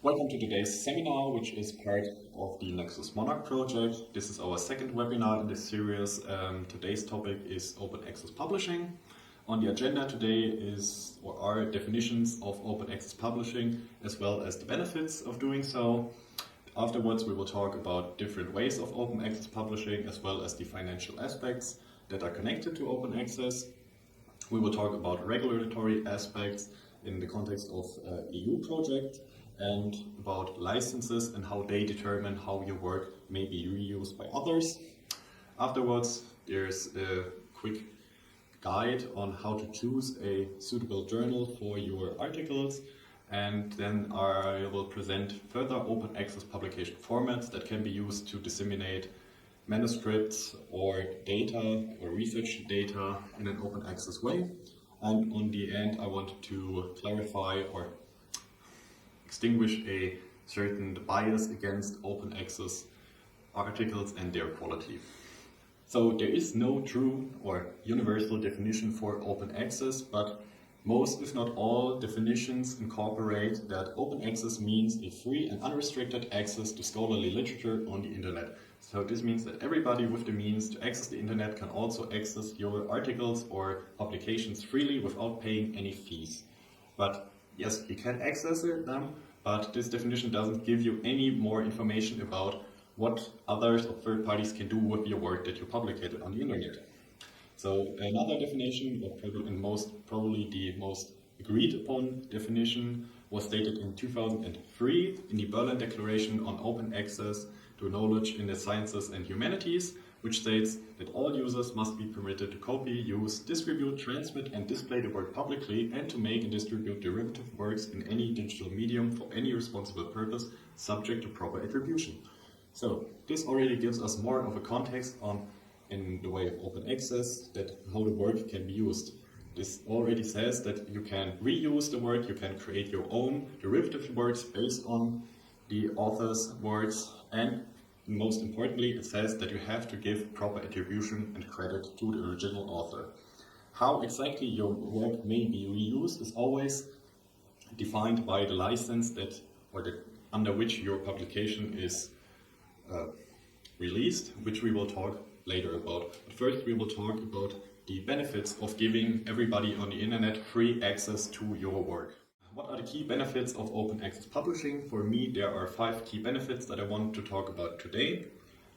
Welcome to today's seminar, which is part of the Nexus Monarch project. This is our second webinar in this series. Today's topic is open access publishing. On the agenda today are definitions of open access publishing, as well as the benefits of doing so. Afterwards, we will talk about different ways of open access publishing, as well as the financial aspects that are connected to open access. We will talk about regulatory aspects in the context of EU project, and about licenses and how they determine how your work may be reused by others. Afterwards, there's a quick guide on how to choose a suitable journal for your articles, and then I will present further open access publication formats that can be used to disseminate manuscripts or data or research data in an open access way. And on the end, I want to clarify or extinguish a certain bias against open access articles and their quality. So there is no true or universal definition for open access, but most, if not all, definitions incorporate that open access means a free and unrestricted access to scholarly literature on the internet. So this means that everybody with the means to access the internet can also access your articles or publications freely without paying any fees. But yes, you can access them, but this definition doesn't give you any more information about what others or third parties can do with your work that you publicated on the internet. So another definition, probably the most agreed upon definition, was stated in 2003 in the Berlin Declaration on Open Access to Knowledge in the Sciences and Humanities, which states that all users must be permitted to copy, use, distribute, transmit, and display the work publicly, and to make and distribute derivative works in any digital medium for any responsible purpose, subject to proper attribution. So this already gives us more of a context in the way of open access, that how the work can be used. This already says that you can reuse the work, you can create your own derivative works based on the author's works, and most importantly, it says that you have to give proper attribution and credit to the original author. How exactly your work may be reused is always defined by the license under which your publication is released, which we will talk later about. But first we will talk about the benefits of giving everybody on the internet free access to your work. What are the key benefits of open access publishing? For me, there are 5 key benefits that I want to talk about today.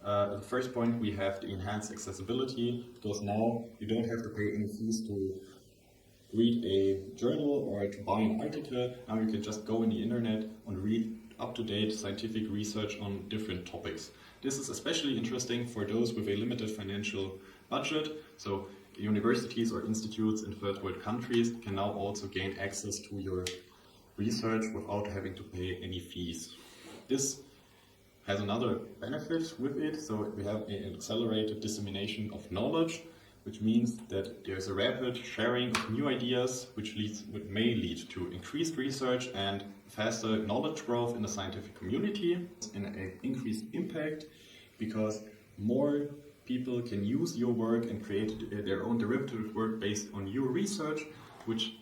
The first point, we have the enhanced accessibility, because now you don't have to pay any fees to read a journal or to buy an article. Now you can just go on the internet and read up-to-date scientific research on different topics. This is especially interesting for those with a limited financial budget. So universities or institutes in third world countries can now also gain access to your research without having to pay any fees. This has another benefit with it. So we have an accelerated dissemination of knowledge, which means that there's a rapid sharing of new ideas, which may lead to increased research and faster knowledge growth in the scientific community, and an increased impact, because more people can use your work and create their own derivative work based on your research, which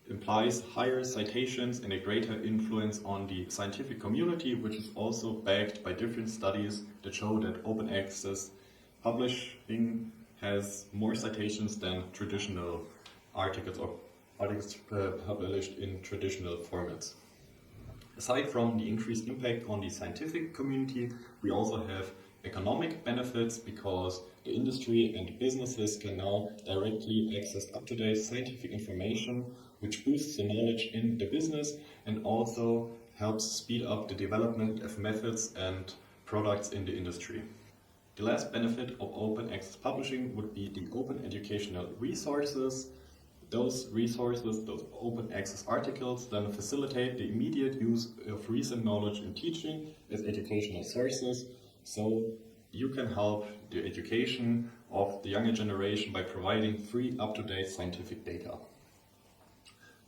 implies higher citations and a greater influence on the scientific community, which is also backed by different studies that show that open access publishing has more citations than traditional articles or articles published in traditional formats. Aside from the increased impact on the scientific community, we also have economic benefits, because the industry and businesses can now directly access up-to-date scientific information, which boosts the knowledge in the business and also helps speed up the development of methods and products in the industry. The last benefit of open access publishing would be the open educational resources. Those resources, those open access articles, then facilitate the immediate use of recent knowledge in teaching as educational sources. So you can help the education of the younger generation by providing free, up-to-date scientific data.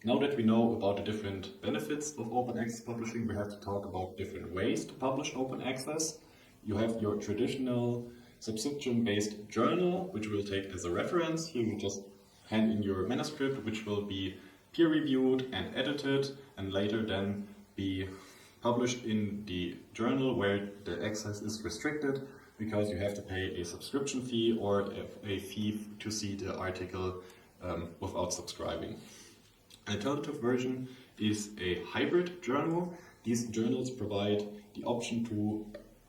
Now that we know about the different benefits of open access publishing, we have to talk about different ways to publish open access. You have your traditional subscription-based journal, which we'll take as a reference. Here you just hand in your manuscript, which will be peer-reviewed and edited, and later then be published in the journal where the access is restricted, because you have to pay a subscription fee or a fee to see the article without subscribing. An alternative version is a hybrid journal. These journals provide the option to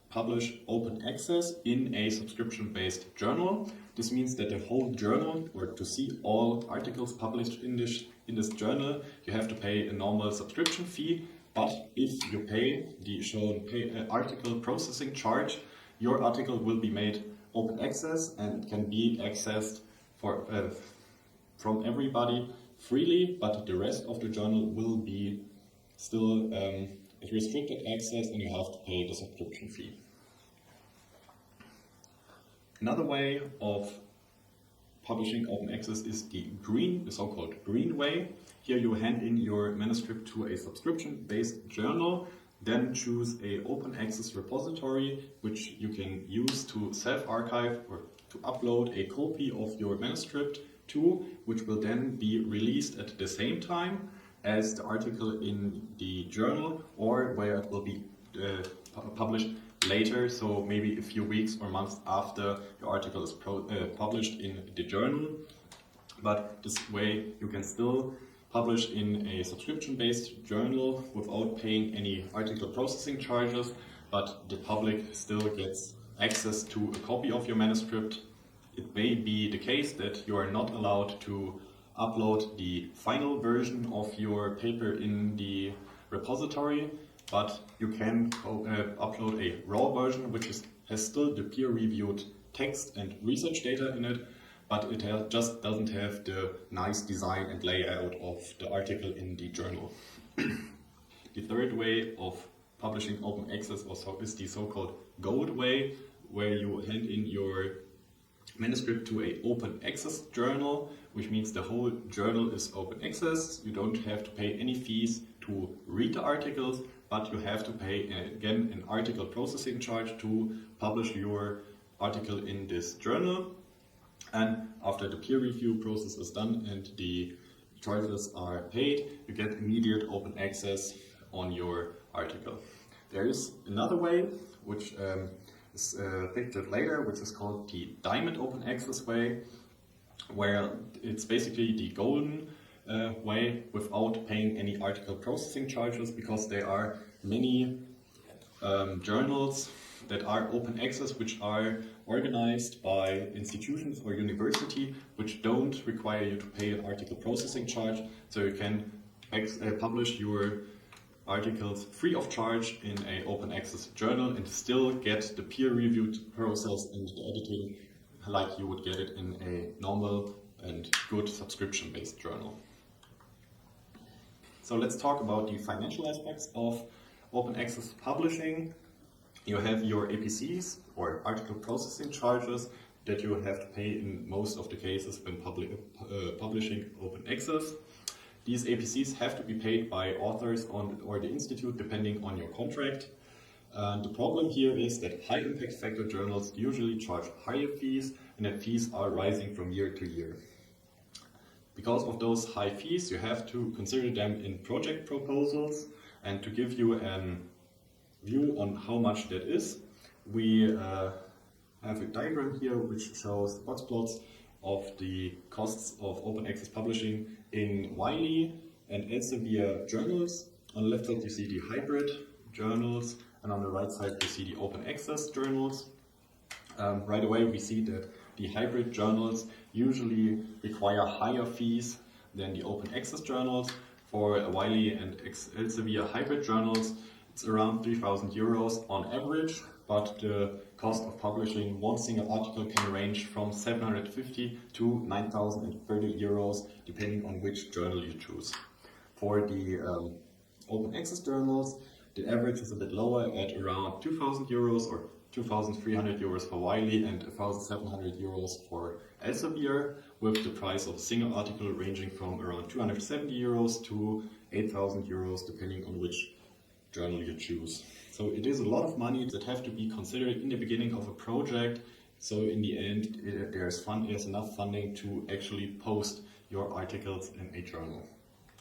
publish open access in a subscription-based journal. This means that the whole journal, or to see all articles published in this journal, you have to pay a normal subscription fee. But if you pay the shown article processing charge, your article will be made open access and can be accessed from everybody freely, but the rest of the journal will be still restricted access, and you have to pay the subscription fee. Another way of publishing open access is the so-called green way. Here you hand in your manuscript to a subscription-based journal, then choose a open access repository which you can use to self-archive or to upload a copy of your manuscript to, which will then be released at the same time as the article in the journal, or where it will be published later, so maybe a few weeks or months after your article is published in the journal. But this way you can still publish in a subscription-based journal without paying any article processing charges, but the public still gets access to a copy of your manuscript. It may be the case that you are not allowed to upload the final version of your paper in the repository, but you can upload a raw version which has still the peer-reviewed text and research data in it, but it just doesn't have the nice design and layout of the article in the journal. The third way of publishing open access also is the so-called gold way, where you hand in your manuscript to an open access journal, which means the whole journal is open access. You don't have to pay any fees to read the articles, but you have to pay again an article processing charge to publish your article in this journal. And after the peer review process is done and the charges are paid, you get immediate open access on your article. There is another way, which is pictured later, which is called the diamond open access way, where it's basically the golden way without paying any article processing charges, because there are many journals that are open access which are organized by institutions or university which don't require you to pay an article processing charge, so you can publish your articles free of charge in an open access journal and still get the peer-reviewed process and the editing like you would get it in a normal and good subscription-based journal. So let's talk about the financial aspects of open access publishing. You have your APCs, or article processing charges, that you have to pay in most of the cases when publishing open access. These APCs have to be paid by authors or the institute depending on your contract. The problem here is that high impact factor journals usually charge higher fees, and that fees are rising from year to year. Because of those high fees, you have to consider them in project proposals, and to give you a view on how much that is, we have a diagram here which shows box plots of the costs of open access publishing in Wiley and Elsevier journals. On the left side you see the hybrid journals, and on the right side you see the open access journals. Right away we see that the hybrid journals usually require higher fees than the open access journals. For Wiley and Elsevier hybrid journals, it's around 3,000 euros on average, but the cost of publishing one single article can range from 750 to 9,030 euros, depending on which journal you choose. For the open access journals, the average is a bit lower at around 2,000 euros or 2,300 euros for Wiley and 1,700 euros for Elsevier, with the price of a single article ranging from around 270 euros to 8,000 euros, depending on which journal you choose. So it is a lot of money that have to be considered in the beginning of a project, so in the end there's enough funding to actually post your articles in a journal.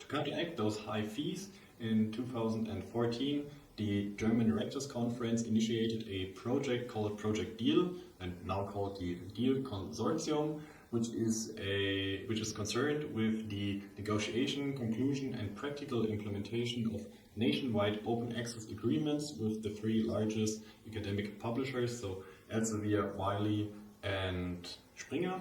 To counteract those high fees, in 2014 the German Rectors Conference initiated a project called Project Deal, and now called the Deal Consortium, which is concerned with the negotiation, conclusion, and practical implementation of nationwide open access agreements with the three largest academic publishers, so Elsevier, Wiley, and Springer.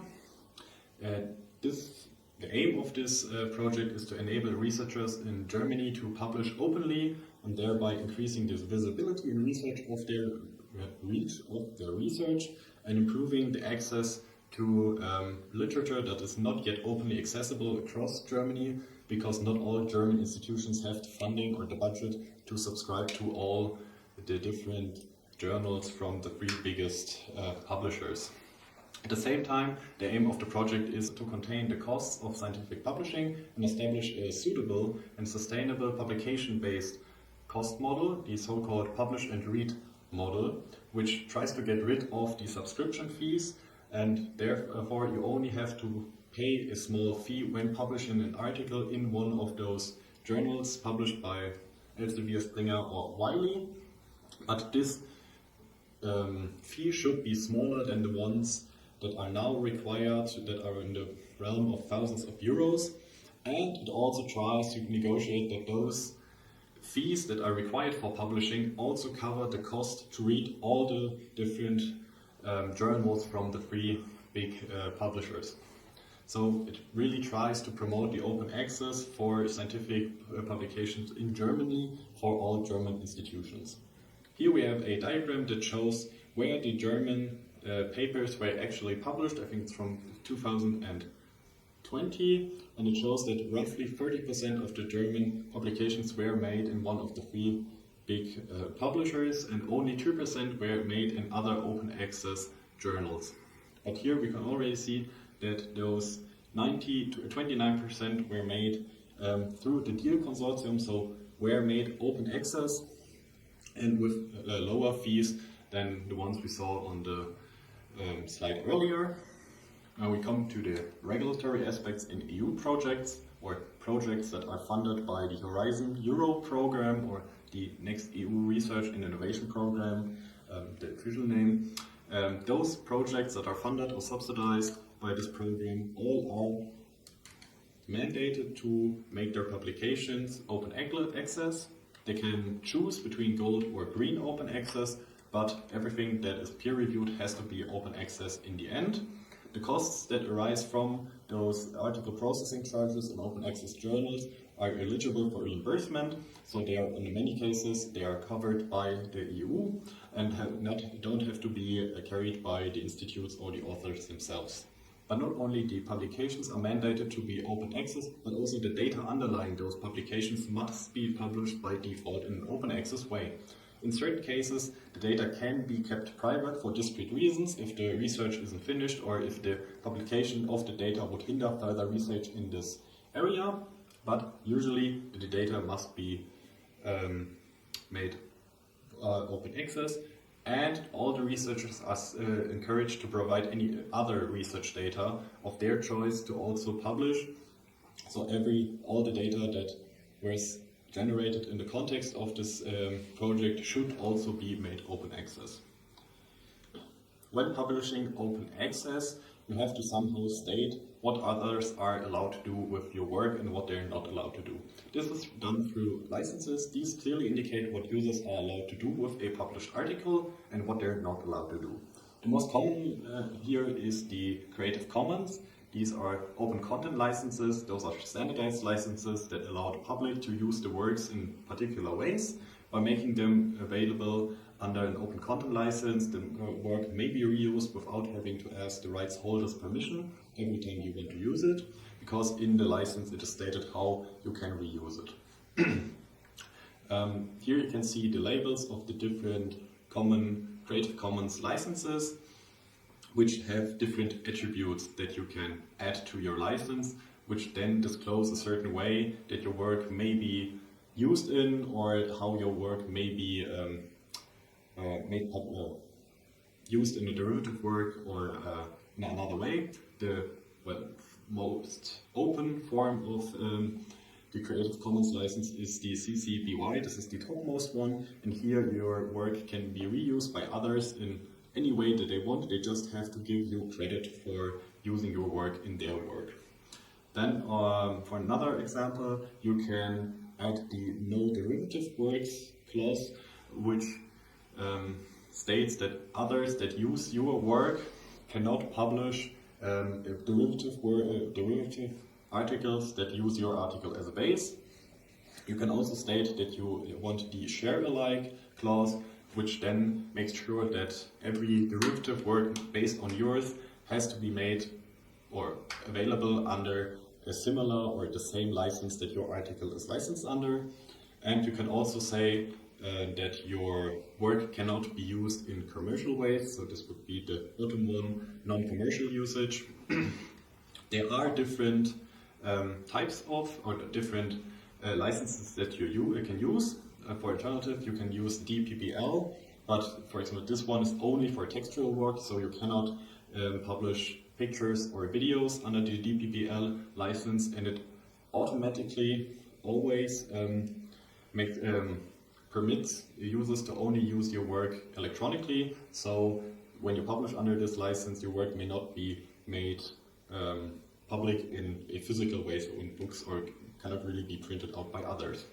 The aim of this project is to enable researchers in Germany to publish openly and thereby increasing the visibility and research of their reach of their research and improving the access to literature that is not yet openly accessible across Germany, because not all German institutions have the funding or the budget to subscribe to all the different journals from the three biggest publishers. At the same time, the aim of the project is to contain the costs of scientific publishing and establish a suitable and sustainable publication-based cost model, the so-called publish and read model, which tries to get rid of the subscription fees, and therefore you only have to pay a small fee when publishing an article in one of those journals published by Elsevier, Springer, or Wiley. But this fee should be smaller than the ones that are now required, that are in the realm of thousands of euros, and it also tries to negotiate that those fees that are required for publishing also cover the cost to read all the different journals from the three big publishers. So it really tries to promote the open access for scientific publications in Germany for all German institutions. Here we have a diagram that shows where the German papers were actually published. I think it's from 2020, and it shows that roughly 30% of the German publications were made in one of the three big publishers, and only 2% were made in other open access journals. But here we can already see that those 90 to 29% were made through the Deal Consortium, so were made open access and with lower fees than the ones we saw on the slide earlier. Now we come to the regulatory aspects in EU projects, or projects that are funded by the Horizon Europe program or the next EU Research and Innovation Program, the official name. Those projects that are funded or subsidized by this program all are mandated to make their publications open access. They can choose between gold or green open access, but everything that is peer-reviewed has to be open access in the end. The costs that arise from those article processing charges in open access journals are eligible for reimbursement, so they are, in many cases, they are covered by the EU and don't have to be carried by the institutes or the authors themselves. But not only the publications are mandated to be open access, but also the data underlying those publications must be published by default in an open access way. In certain cases, the data can be kept private for discrete reasons, if the research isn't finished or if the publication of the data would hinder further research in this area, but usually the data must be made open access, and all the researchers are encouraged to provide any other research data of their choice to also publish. So all the data that was generated in the context of this project should also be made open access. When publishing open access, you have to somehow state what others are allowed to do with your work and what they're not allowed to do. This is done through licenses. These clearly indicate what users are allowed to do with a published article and what they're not allowed to do. The most common here is the Creative Commons. These are open content licenses. Those are standardized licenses that allow the public to use the works in particular ways. By making them available under an open content license, the work may be reused without having to ask the rights holders permission every time you want to use it, because in the license it is stated how you can reuse it. Here you can see the labels of the different common Creative Commons licenses, which have different attributes that you can add to your license, which then disclose a certain way that your work may be used in, or how your work may be used in a derivative work or in another way. The most open form of The Creative Commons license is the CC BY, this is the topmost one, and here your work can be reused by others in any way that they want. They just have to give you credit for using your work in their work. Then for another example, you can add the no derivative works clause, which states that others that use your work cannot publish derivative articles that use your article as a base. You can also state that you want the share alike clause, which then makes sure that every derivative work based on yours has to be made or available under a similar or the same license that your article is licensed under. And you can also say that your work cannot be used in commercial ways, so this would be the bottom one, non-commercial usage. There are different types of, or different licenses that you can use. For alternative, you can use DPPL, but for example, this one is only for textual work, so you cannot publish pictures or videos under the DPPL license, and it automatically always permits users to only use your work electronically. So when you publish under this license, your work may not be made public in a physical way, so in books, or cannot really be printed out by others.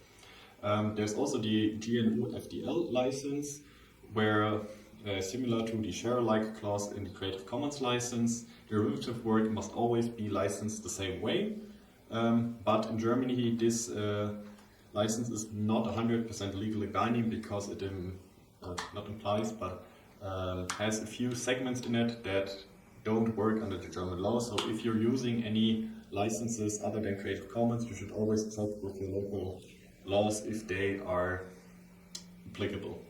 There's also the GNU FDL license, where similar to the share alike clause in the Creative Commons license, derivative work must always be licensed the same way. But in Germany, this license is not 100% legally binding because it not implies, but has a few segments in it that don't work under the German law. So if you're using any licenses other than Creative Commons, you should always check with your local laws if they are applicable.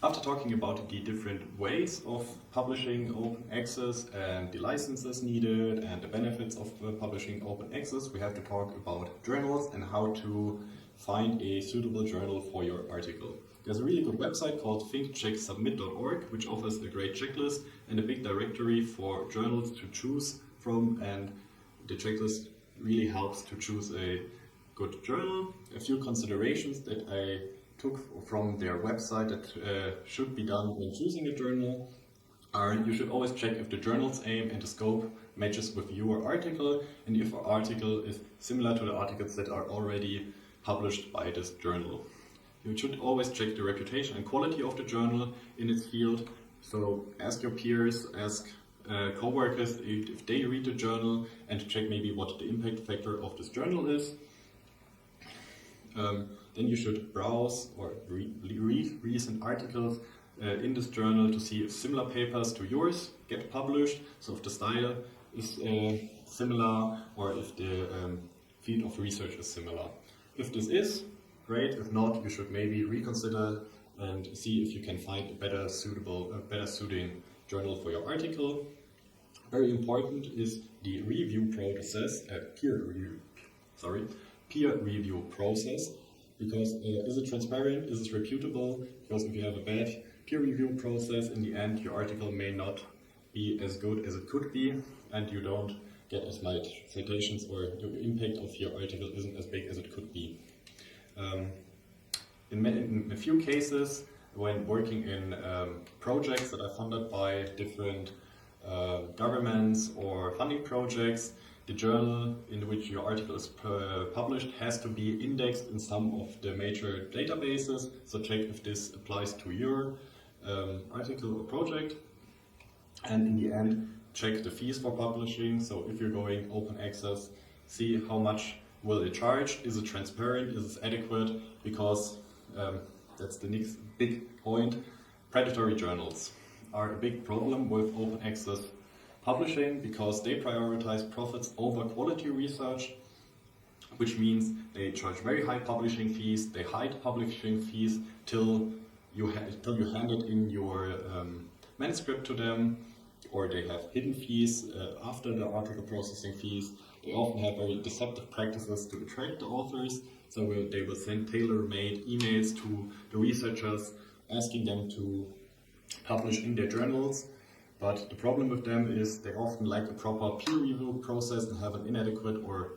After talking about the different ways of publishing open access and the licenses needed and the benefits of publishing open access, we have to talk about journals and how to find a suitable journal for your article. There's a really good website called thinkchecksubmit.org, which offers a great checklist and a big directory for journals to choose from, and the checklist really helps to choose a good journal. A few considerations that I took from their website that should be done when choosing a journal are: you should always check if the journal's aim and the scope matches with your article, and if our article is similar to the articles that are already published by this journal. You should always check the reputation and quality of the journal in its field. So ask your peers, ask co-workers if they read the journal, and check maybe what the impact factor of this journal is. Then you should browse or read recent articles in this journal to see if similar papers to yours get published, so if the style is similar or if the field of research is similar. If this is, great. If not, you should maybe reconsider and see if you can find a better suiting journal for your article. Very important is the review process, peer review process, because is it transparent, is it reputable? Because if you have a bad peer review process, in the end your article may not be as good as it could be, and you don't get as much citations, or the impact of your article isn't as big as it could be. In a few cases, when working in projects that are funded by different governments or funding projects, the journal in which your article is published has to be indexed in some of the major databases, so check if this applies to your article or project. And in the end, check the fees for publishing. So if you're going open access, see how much will it charge, is it transparent, is it adequate, because that's the next big point. Predatory journals are a big problem with open access publishing because they prioritize profits over quality research, which means they charge very high publishing fees, they hide publishing fees till you hand it in your manuscript to them, or they have hidden fees after the article processing fees. They often have very deceptive practices to attract the authors, so they will send tailor-made emails to the researchers asking them to publish in their journals. But the problem with them is they often lack a proper peer review process and have an inadequate or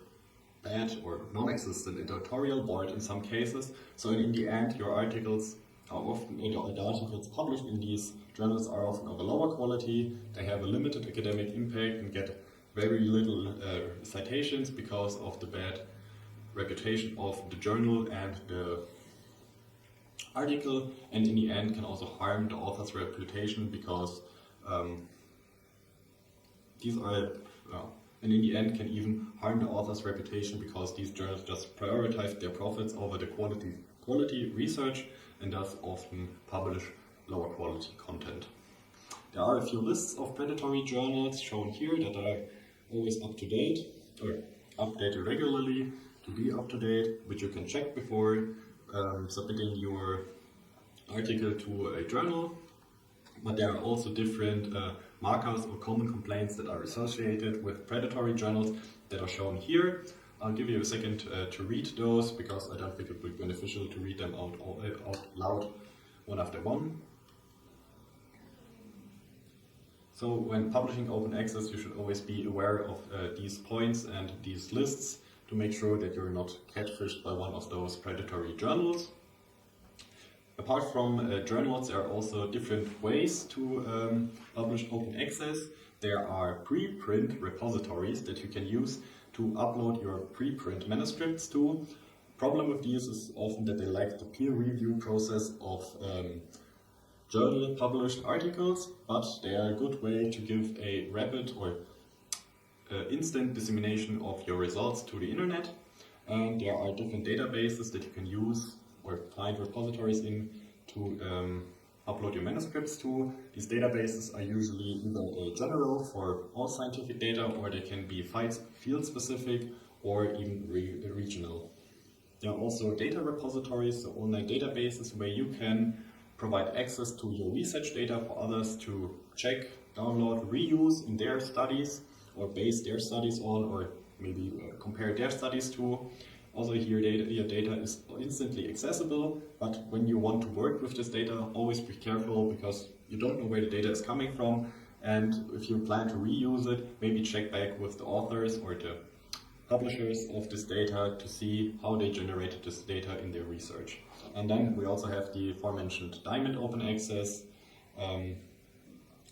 bad or non-existent editorial board in some cases. So in the end, your articles are often, or the articles published in these journals are often of a lower quality. They have a limited academic impact and get very little citations because of the bad reputation of the journal and the article, and in the end can also harm the author's reputation because these are, and in the end can even harm the author's reputation because these journals just prioritize their profits over the quality research and thus often publish lower quality content. There are a few lists of predatory journals shown here that are always up to date or updated regularly to be up to date, which you can check before submitting your article to a journal. But there are also different markers or common complaints that are associated with predatory journals that are shown here. I'll give you a second to read those because I don't think it would be beneficial to read them out loud one after one. So when publishing open access, you should always be aware of these points and these lists to make sure that you're not catfished by one of those predatory journals. Apart from journals, there are also different ways to publish open access. There are preprint repositories that you can use to upload your preprint manuscripts to. Problem with these is often that they lack the peer review process of journal published articles, but they are a good way to give a rapid or instant dissemination of your results to the internet. And there are different databases that you can use or find repositories in to upload your manuscripts to. These databases are usually either general for all scientific data, or they can be field specific or even regional. There are also data repositories, so online databases where you can provide access to your research data for others to check, download, reuse in their studies, or base their studies on, or maybe compare their studies to. Also here your data is instantly accessible, but when you want to work with this data, always be careful because you don't know where the data is coming from, and if you plan to reuse it, maybe check back with the authors or the publishers of this data to see how they generated this data in their research. And then we also have the aforementioned Diamond Open Access,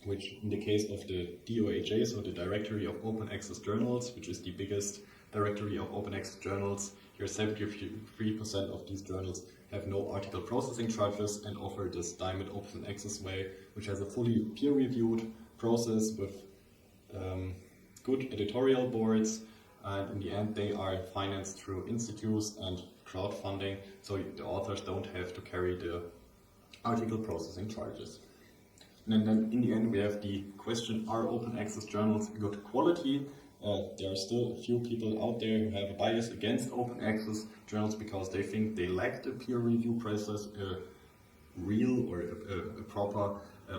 which in the case of the DOAJ, so the Directory of Open Access Journals, which is the biggest directory of open access journals, here 73% of these journals have no article processing charges and offer this Diamond Open Access way, which has a fully peer-reviewed process with good editorial boards, and in the end they are financed through institutes and crowdfunding, so the authors don't have to carry the article processing charges. And then in the end we have the question, are open access journals good quality? There are still a few people out there who have a bias against open access journals because they think they lack the peer review process, a real or a proper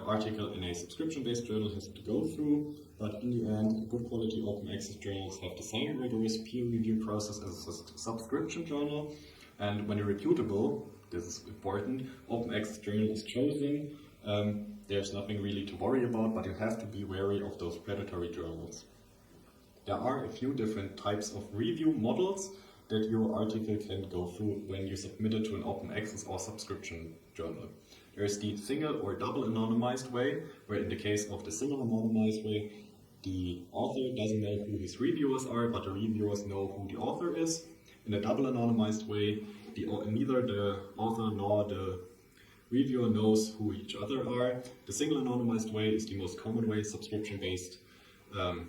article in a subscription-based journal has to go through. But in the end, good quality open access journals have the same rigorous peer review process as a subscription journal. And when a reputable, this is important, open access journal is chosen, there's nothing really to worry about, but you have to be wary of those predatory journals. There are a few different types of review models that your article can go through when you submit it to an open access or subscription journal. There is the single or double anonymized way, where in the case of the single anonymized way, the author doesn't know who his reviewers are, but the reviewers know who the author is. In a double anonymized way, neither the author nor the reviewer knows who each other are. The single anonymized way is the most common way, subscription-based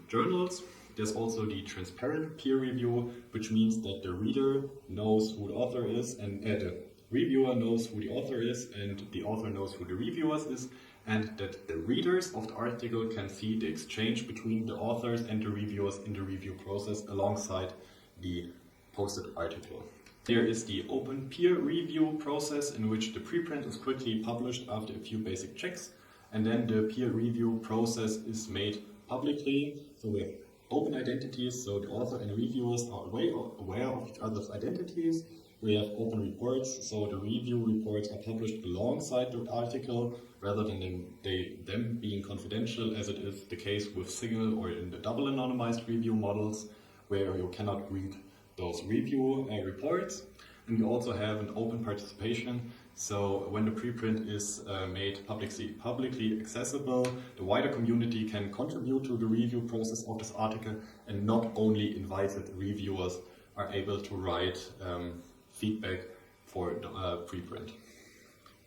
journals. There's also the transparent peer review, which means that the reader knows who the author is, and the reviewer knows who the author is, and the author knows who the reviewer is, and that the readers of the article can see the exchange between the authors and the reviewers in the review process alongside the posted article. There is the open peer review process in which the preprint is quickly published after a few basic checks, and then the peer review process is made publicly. So we have open identities, so the author and the reviewers are aware of each other's identities. We have open reports, so the review reports are published alongside the article rather than them being confidential, as it is the case with single or in the double anonymized review models, where you cannot read those review reports. And we also have an open participation. So when the preprint is made publicly accessible, the wider community can contribute to the review process of this article, and not only invited reviewers are able to write feedback for the preprint.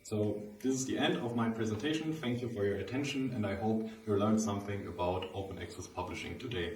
So this is the end of my presentation. Thank you for your attention, and I hope you learned something about open access publishing today.